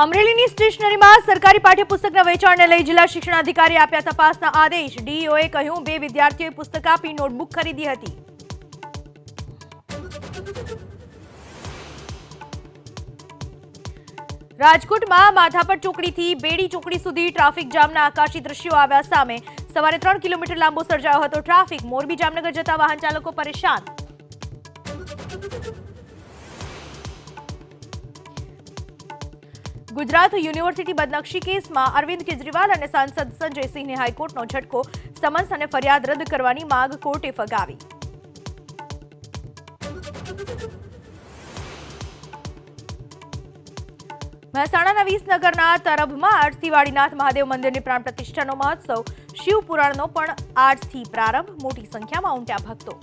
અમરેલીની સ્ટેશનરીમાં સરકારી પાઠ્યપુસ્તકના વેચાણને લઈ જિલ્લા શિક્ષણાધિકારી આપ્યા તપાસના આદેશ। ડીઈઓએ કહ્યું, 2 વિદ્યાર્થીઓએ પુસ્તક આપી નોટબુક ખરીદી હતી। રાજકોટમાં માધાપર ચોકડીથી બેડી ચોકડી સુધી ટ્રાફિક જામના આકાશી દ્રશ્યો આવ્યા સામે। સવારે 3 કિલોમીટર લાંબો સર્જાયો હતો ટ્રાફિક। મોરબી જામનગર જતા વાહન ચાલકો પરેશાન। ગુજરાત યુનિવર્સિટી બદનક્ષી કેસમાં અરવિંદ કેજરીવાલ અને સાંસદ સંજય સિંહને હાઈકોર્ટનો ઝટકો। સમન્સ અને ફરિયાદ રદ કરવાની માંગ કોર્ટે ફગાવી। મહેસાણાના વિસનગરના તરભમાં આજથી વાડીનાથ મહાદેવ મંદિરની પ્રાણ પ્રતિષ્ઠાનો મહોત્સવ। શિવ પુરાણનો પણ આજથી પ્રારંભ। મોટી સંખ્યામાં ઉમટ્યા ભક્તો।